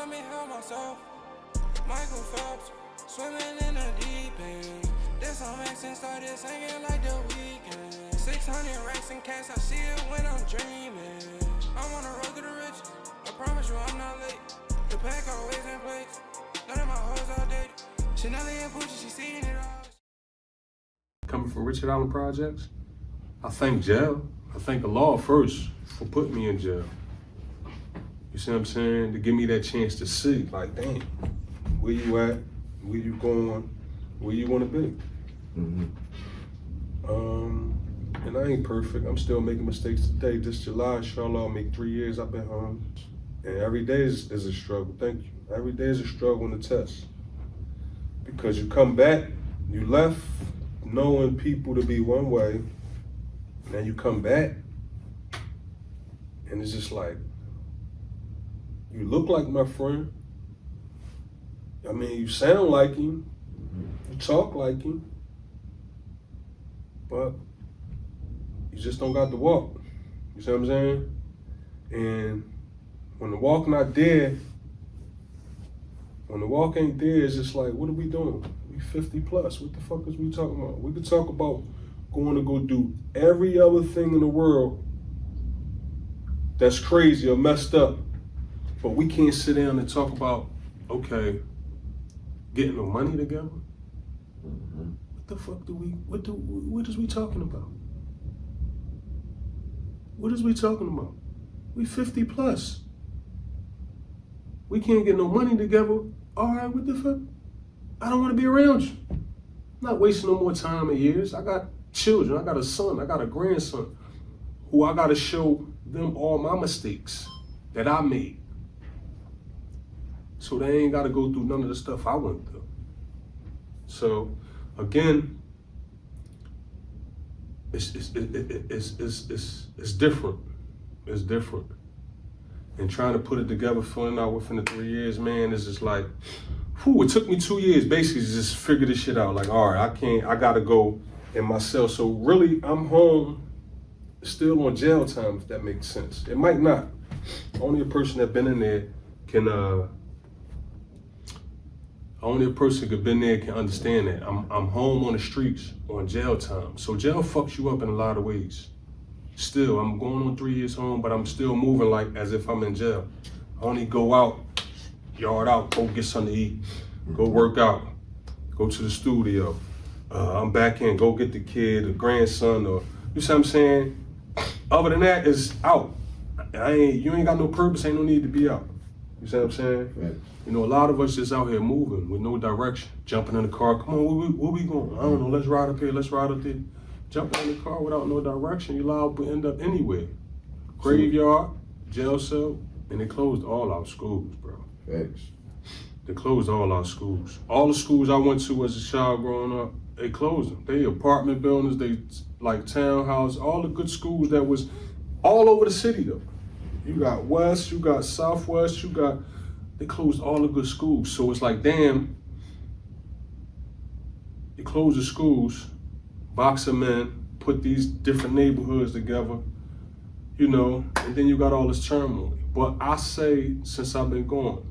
let me help myself. Michael Phelps, swimming in the deep end. This song makes sense, started singing like the weekend. 600 racks in cash, I see it when I'm dreaming. I'm on the road to the riches, I promise you I'm not late. The pack always in place, none of my hoes outdated. Chanel and Gucci, she seeing it all. Coming from Richard Allen Projects, I thank jail. I thank the law first for putting me in jail. You see what I'm saying? To give me that chance to see, like, damn, where you at, where you going, where you want to be. And I ain't perfect. I'm still making mistakes today. This July, inshallah, I'll make 3 years I've been home. And every day is a struggle, thank you. Every day is a struggle and a test. Because you come back, you left knowing people to be one way, and then you come back, and it's just like, you look like my friend. I mean, you sound like him, you talk like him, but you just don't got the walk. You see what I'm saying? And when the walk not there, when the walk ain't there, it's just like, what are we doing? We 50 plus, what the fuck is we talking about? We could talk about going to go do every other thing in the world that's crazy or messed up, but we can't sit down and talk about, okay, getting the money together? What the fuck what is we talking about? What is we talking about? We 50 plus. We can't get no money together. All right, what the fuck? I don't want to be around you. I'm not wasting no more time and years. I got children, I got a son, I got a grandson who I got to show them all my mistakes that I made. So they ain't got to go through none of the stuff I went through. So again, it's different. It's different. And trying to put it together, filling out within the 3 years, man, it's just like, whew, it took me 2 years basically to just figure this shit out. Like, all right, I gotta go in my cell. So really, I'm home, still on jail time, if that makes sense. It might not. Only a person that been in there can, only a person could been there can understand that. I'm home on the streets on jail time. So jail fucks you up in a lot of ways. Still, I'm going on 3 years home, but I'm still moving like as if I'm in jail. I only go out, yard out, go get something to eat, go work out, go to the studio. I'm back in, go get the kid, the grandson, or you see what I'm saying? Other than that, it's out. You ain't got no purpose, ain't no need to be out. You see what I'm saying? Right. You know, a lot of us just out here moving with no direction, jumping in the car, come on, where we going? I don't know, let's ride up here, let's ride up there. Jumping in the car without no direction, you liable to end up anywhere. Graveyard, jail cell, and they closed all our schools, bro. Thanks. They closed all our schools. All the schools I went to as a child growing up, they closed them. They apartment buildings, they like townhouse, all the good schools that was all over the city though. You got West, you got Southwest, they closed all the good schools. So it's like, damn, you close the schools, box them in, put these different neighborhoods together, you know, and then you got all this turmoil. But I say, since I've been gone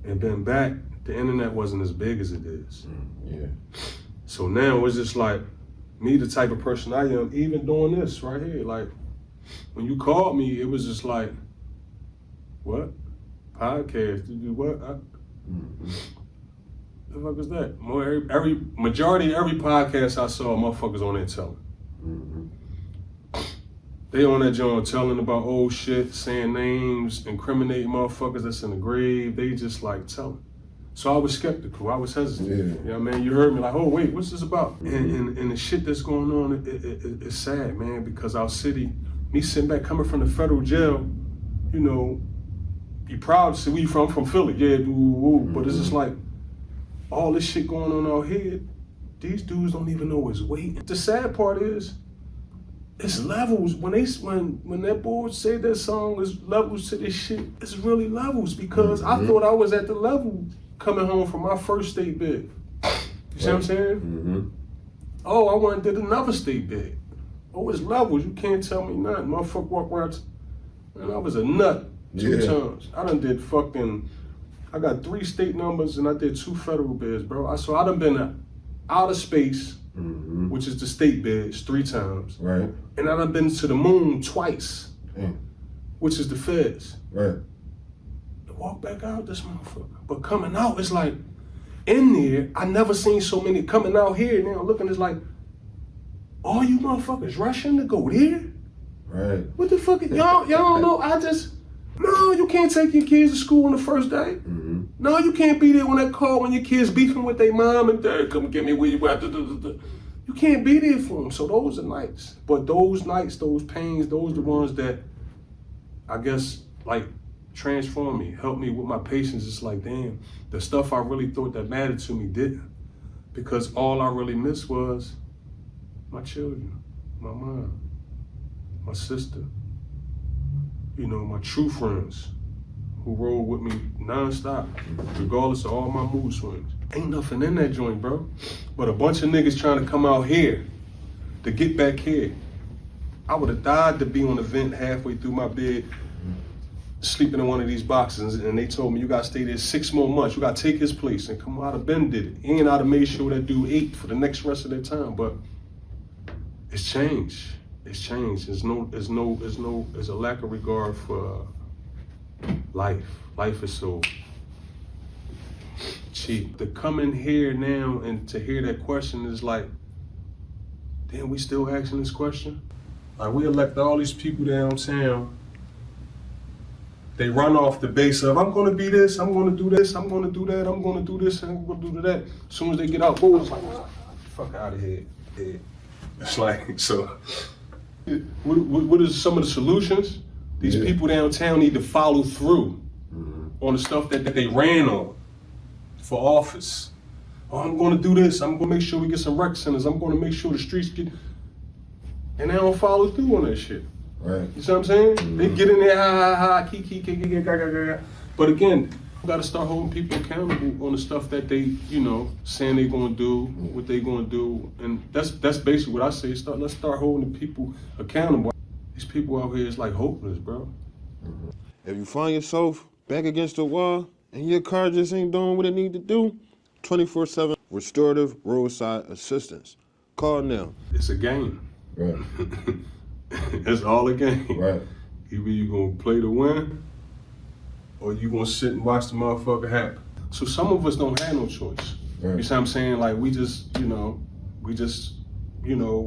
and been back, the internet wasn't as big as it is. Yeah. So now it's just like, me, the type of person I am, even doing this right here, like, when you called me, it was just like, what? Podcast? Did you what? The fuck is that? Majority of every podcast I saw, motherfuckers on there telling. They on that joint telling about old shit, saying names, incriminating motherfuckers that's in the grave. They just like telling. So I was skeptical. I was hesitant. Yeah. You know what I mean? You heard me like, oh wait, what's this about? And the shit that's going on, it's sad, man, because our city, me sitting back coming from the federal jail, you know, be proud to say, where you from? I'm from Philly. Yeah, but it's just like, all this shit going on out here, these dudes don't even know what's waiting. The sad part is, it's levels. When that boy said that song is levels to this shit, it's really levels because I thought I was at the level coming home from my first state bid. You see what I'm saying? Oh, I went and did another state bid. Oh, it's levels. You can't tell me nothing. Motherfucker walk around, and I was a nut. 2 times. I done did I got 3 state numbers and I did 2 federal bids, bro. So I done been to outer space, which is the state bids, 3 times. Right. And I done been to the moon twice, which is the feds. Right. To walk back out this motherfucker. But coming out, it's like, in there, I never seen so many coming out here now looking, it's like, all you motherfuckers rushing to go there? Right. What the fuck? Y'all don't know, no, you can't take your kids to school on the first day. No, you can't be there when that call when your kids beefing with their mom and dad, come get me where you at. You can't be there for them. So those are nights. But those nights, those pains, those are the ones that I guess like transform me, help me with my patience. It's like, damn, the stuff I really thought that mattered to me didn't. Because all I really missed was my children, my mom, my sister, you know, my true friends who roll with me nonstop, regardless of all my mood swings. Ain't nothing in that joint, bro. But a bunch of niggas trying to come out here to get back here. I would have died to be on the vent halfway through my bed, sleeping in one of these boxes, and they told me, you gotta stay there 6 more months. You gotta take his place. And come out of Ben did it. And I'd have made sure that dude ate for the next rest of their time. But it's changed. It's changed. There's a lack of regard for life. Life is so cheap. To come in here now and to hear that question is like, damn, we still asking this question? Like, we elect all these people downtown. They run off the base of, I'm gonna be this, I'm gonna do this, I'm gonna do that, I'm gonna do this, and I'm gonna do that. As soon as they get out, boom, it's like, fuck out of here. Yeah. It's like, so, what is some of the solutions? These people downtown need to follow through on the stuff that they ran on for office. Oh, I'm gonna do this, I'm gonna make sure we get some rec centers, I'm gonna make sure the streets get, and they don't follow through on that shit. Right. You see what I'm saying? They get in there, ha, kiki, ga. But again, we gotta start holding people accountable on the stuff that they, you know, saying they gonna do, what they gonna do. And that's basically what I say. Let's start holding the people accountable. These people out here is like hopeless, bro. If you find yourself back against the wall and your car just ain't doing what it need to do, 24/7 restorative roadside assistance. Call now. It's a game. Right. It's all a game. Right. Either you gonna play to win, or you gonna sit and watch the motherfucker happen. So some of us don't have no choice. Right. You see what I'm saying? Like we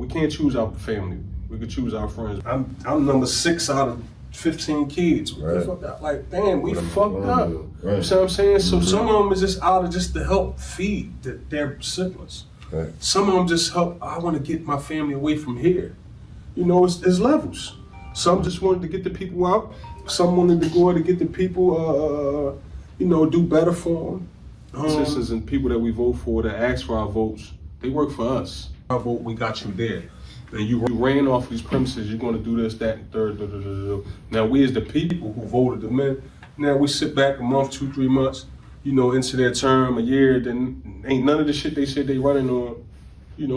can't choose our family. We could choose our friends. I'm number 6 out of 15 kids. Right. Like, damn, we fucked up. Right. You see what I'm saying? So some of them is just out of just to help feed their siblings. Right. Some of them just help, I want to get my family away from here. You know, it's levels. Some just wanted to get the people out. Some wanted to go to get the people, do better for them. Citizens and people that we vote for that ask for our votes, they work for us. Our vote, we got you there. And you ran off these premises, you're gonna do this, that, and third, Now we as the people who voted them in, now we sit back a month, 2, 3 months, into their term, a year, then ain't none of the shit they said they running on,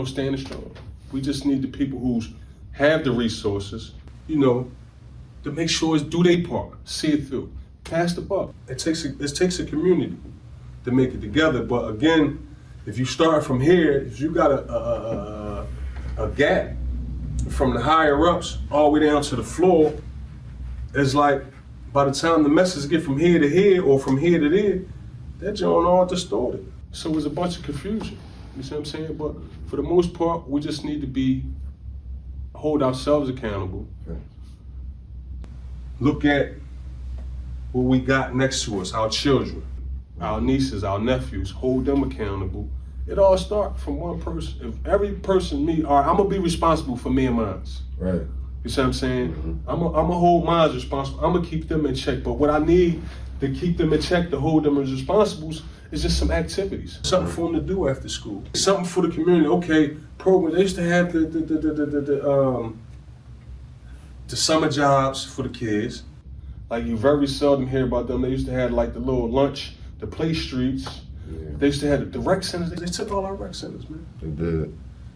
standing strong. We just need the people who have the resources, to make sure it's do their part, see it through, pass the buck. It takes a community to make it together. But again, if you start from here, if you got a gap from the higher ups all the way down to the floor, it's like by the time the messages get from here to here or from here to there, that joint all distorted. So it's a bunch of confusion. You see what I'm saying? But for the most part, we just need to hold ourselves accountable. Okay. Look at what we got next to us, our children, our nieces, our nephews, hold them accountable. It all starts from one person. If every person, I'm gonna be responsible for me and mine. Right. You see what I'm saying? I'm gonna hold mine responsible. I'm gonna keep them in check. But what I need to keep them in check, to hold them as responsible, is just some activities. Something for them to do after school. Something for the community. Okay, programs. They used to have the summer jobs for the kids. Like you very seldom hear about them. They used to have like the little lunch, the play streets. Yeah. They used to have the rec centers. They took all our rec centers, man. They did.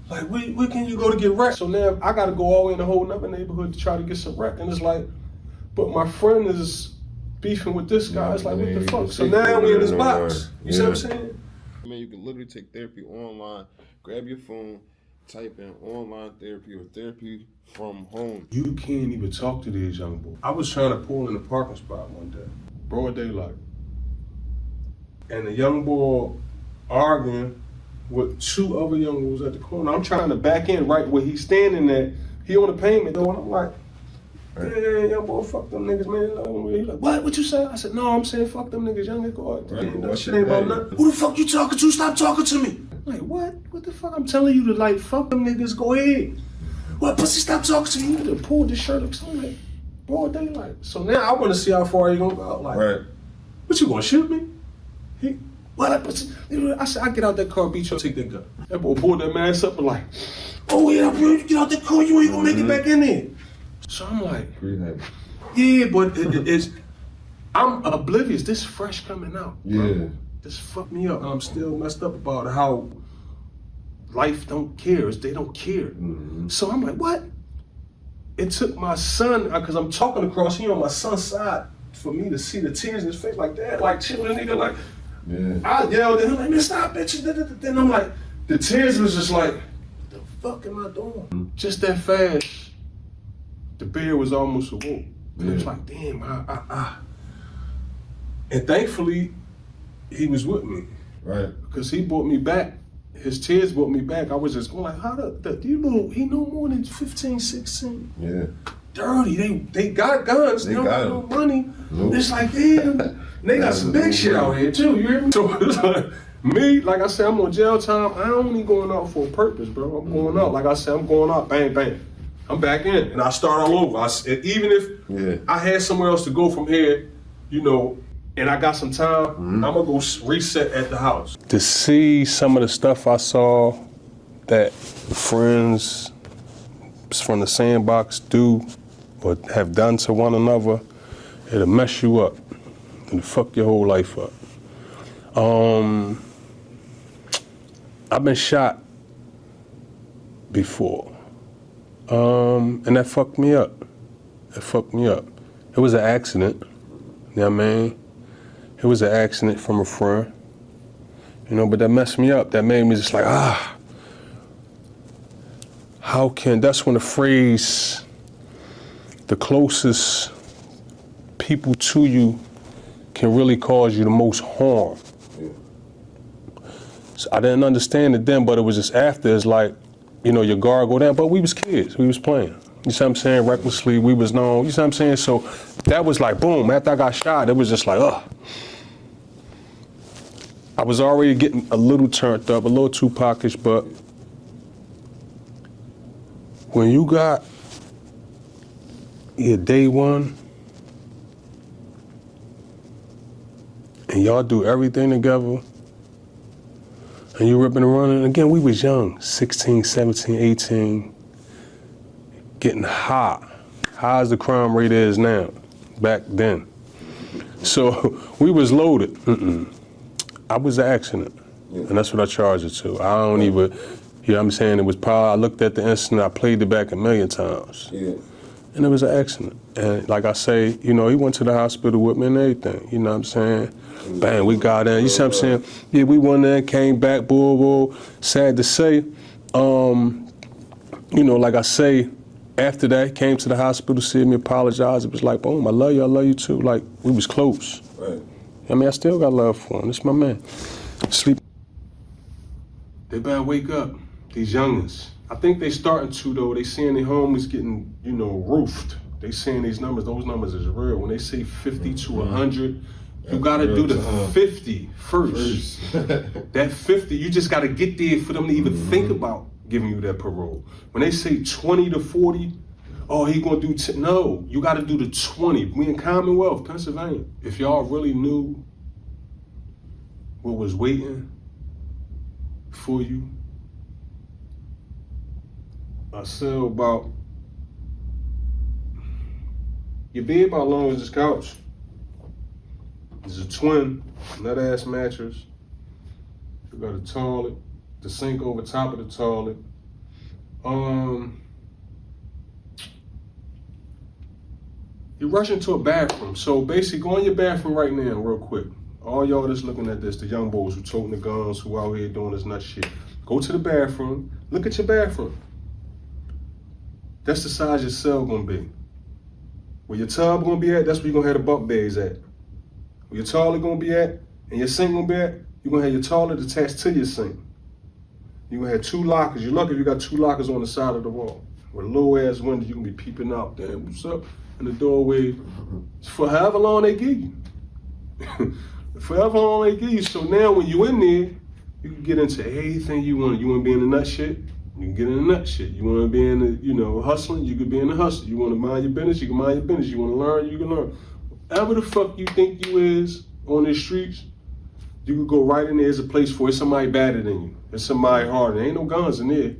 Like, where can you go to get rec? So now I gotta go all the way in a whole nother neighborhood to try to get some rec. And it's like, but my friend is beefing with this guy. It's like, what the Man, fuck? So take now we in this no box. more. You see what I'm saying? Man, you can literally take therapy online, grab your phone, type in online therapy or therapy from home. You can't even talk to these young boys. I was trying to pull in a parking spot one day, broad daylight. And a young boy arguing with two other young boys at the corner. I'm trying to back in right where he's standing at. He on the pavement though, and I'm like, yeah, young boy, fuck them niggas, man. He's like, what you say? I said, no, I'm saying fuck them niggas, young nigga. Right, That shit ain't about nothing. Who the fuck you talking to? Stop talking to me. I'm like, what? What the fuck? I'm telling you to like, fuck them niggas, go ahead. What, pussy, stop talking to me. You could have pulled this shirt up, something like, broad daylight. So now I want to see how far he gonna go. Like, what, you gonna shoot me? What? I said, I get out that car, beat you, take that gun. That boy pulled that mask up and like, oh yeah, bro, you get out that car, you ain't gonna make it back in there. So I'm like, yeah, but it's, I'm oblivious. This fresh coming out. Bro. Yeah. This fucked me up. I'm still messed up about how life don't care. They don't care. Mm-hmm. So I'm like, what? It took my son, because I'm talking across here on my son's side, for me to see the tears in his face like that, like chilling nigga, like, I yelled at him, like, man, stop, bitch. Then I'm like, the tears was just like, what the fuck am I doing? Just that fast, the beard was almost awoke. And it was like, damn, And thankfully, he was with me. Right. Because he brought me back. His tears brought me back. I was just going like, how do you know, he no more than 15, 16. Yeah. Dirty, they got guns, they don't got no money. Nope. It's like, damn, they got some big shit out here too, you hear me? So it's like, me, like I said, I'm on jail time. I only going out for a purpose, bro. I'm going out. Like I said, I'm going out, bang, bang. I'm back in, and I start all over. Even if I had somewhere else to go from here, you know, and I got some time, I'm gonna go reset at the house. To see some of the stuff I saw that friends from the sandbox do or have done to one another, it'll mess you up. It'll fuck your whole life up. I've been shot before. And that fucked me up. It fucked me up. It was an accident, you know what I mean? It was an accident from a friend, you know, but that messed me up. That made me just like, that's when the phrase, the closest people to you can really cause you the most harm. So I didn't understand it then, but it was just after, it's like, you know, your guard go down, but we was kids, we was playing. You see what I'm saying? Recklessly, we was known, you see what I'm saying? So that was like, boom, after I got shot, it was just like, I was already getting a little turned up, a little too pockish, but when you got your day one, and y'all do everything together, and you ripping and running, again, we was young, 16, 17, 18, getting high as the crime rate is now, back then. So we was loaded. I was an accident, and that's what I charged it to. I don't even, you know what I'm saying, it was probably, I looked at the incident, I played it back a million times. And it was an accident. And like I say, you know, he went to the hospital with me and everything, you know what I'm saying? Bang, we got in, you see what I'm saying? Yeah, we went in, came back, boo. Sad to say, you know, like I say, after that, came to the hospital, see me, apologize. It was like, boom, I love you too. Like, we was close. Right. I mean, I still got love for him. This my man. Sleep. They better wake up, these youngins. I think they starting to, though. They seeing their homies getting, you know, roofed. They seeing these numbers. Those numbers is real. When they say 50 to 100, you gotta do the 50 first. That 50, you just gotta get there for them to even think about giving you that parole. When they say 20 to 40, oh, he gonna do, no, you gotta do the 20. We in Commonwealth, Pennsylvania. If y'all really knew what was waiting for you, I said about, your bed about long as this couch. It's a twin, nut ass mattress. You got a toilet, the sink over top of the toilet. You rush into a bathroom. So basically, go in your bathroom right now, real quick. All y'all that's looking at this, the young boys who toting the guns, who out here doing this nut shit. Go to the bathroom. Look at your bathroom. That's the size your cell gonna be. Where your tub gonna be at, that's where you're gonna have the bunk beds at. Where your toilet gonna be at, and your sink gonna be at, you're gonna have your toilet attached to your sink. You're gonna have 2 lockers. You're lucky if you got 2 lockers on the side of the wall. With a low ass window, you can be peeping out. Damn, what's up? In the doorway, for however long they give you. For however long they give you. So now when you in there, you can get into anything you want. You want to be in the nut shit? You can get in the nut shit. You want to be in the, hustling? You can be in the hustle. You want to mind your business? You can mind your business. You want to learn? You can learn. Whatever the fuck you think you is on the streets, you could go right in there. There's a place for it. It's somebody better than you. It's somebody harder. There ain't no guns in there.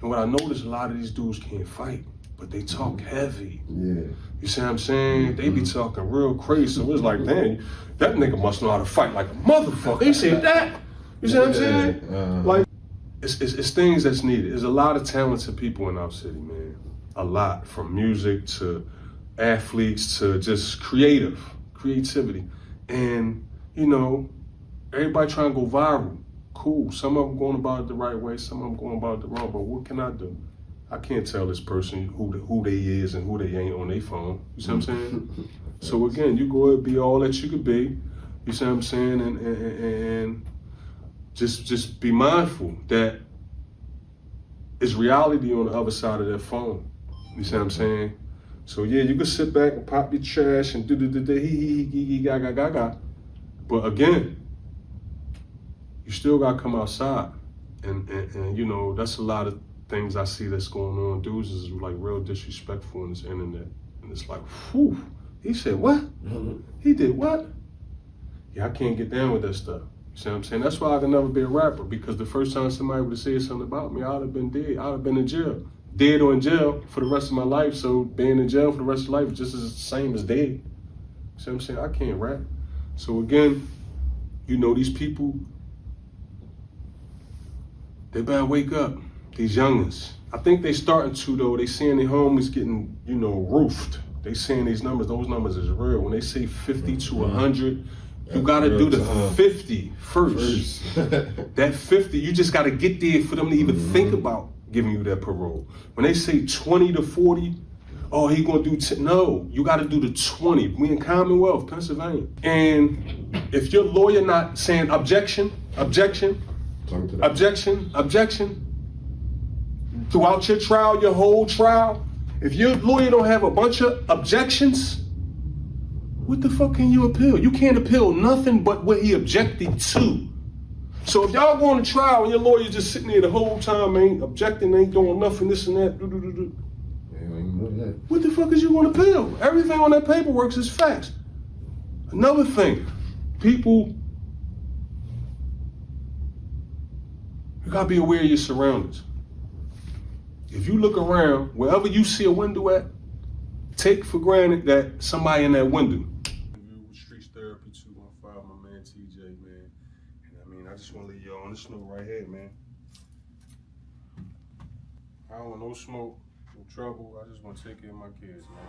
And what I noticed, a lot of these dudes can't fight, but they talk heavy. Yeah. You see what I'm saying? They be talking real crazy. So it's like, damn, that nigga must know how to fight like a motherfucker. He said that. You see what I'm saying? Like, it's things that's needed. There's a lot of talented people in our city, man. A lot, from music to athletes to just creativity. And, everybody trying to go viral. Cool. Some of them going about it the right way, some of them going about it the wrong. But what can I do? I can't tell this person who they is and who they ain't on their phone. You see what I'm saying? So again, you go ahead, be all that you could be. You see what I'm saying? And just be mindful that it's reality on the other side of that phone. You see what I'm saying? So yeah, you can sit back and pop your trash and do ga. But again, you still gotta come outside, and that's a lot of things I see that's going on. Dudes is like real disrespectful on this internet, and it's like, whew, he said what? He did what? Yeah, I can't get down with that stuff. You see what I'm saying? That's why I can never be a rapper, because the first time somebody would have said something about me, I'd have been dead. I'd have been in jail. Dead or in jail for the rest of my life. So being in jail for the rest of life is just as the same as dead. You see what I'm saying? I can't rap. So again, these people, they better wake up, these youngins. I think they starting to, though. They seeing their homies getting, roofed. They seeing those numbers is real. When they say 50 to 100, you gotta do the 50 first. That 50, you just gotta get there for them to even think about giving you that parole. When they say 20 to 40, oh, he gonna do, no, you gotta do the 20. We in Commonwealth, Pennsylvania. And if your lawyer not saying objection, throughout your trial, your whole trial, if your lawyer don't have a bunch of objections, what the fuck can you appeal? You can't appeal nothing but what he objected to. So if y'all going to trial and your lawyer just sitting there the whole time, ain't objecting, ain't doing nothing, this and that, what the fuck is you going to appeal? Everything on that paperwork is facts. Another thing, people, you gotta be aware of your surroundings. If you look around, wherever you see a window at, take for granted that somebody in that window. Streets Therapy 215, my man TJ, man. And I just want to leave y'all on this note right here, man. I don't want no smoke, no trouble. I just want to take care of my kids, man.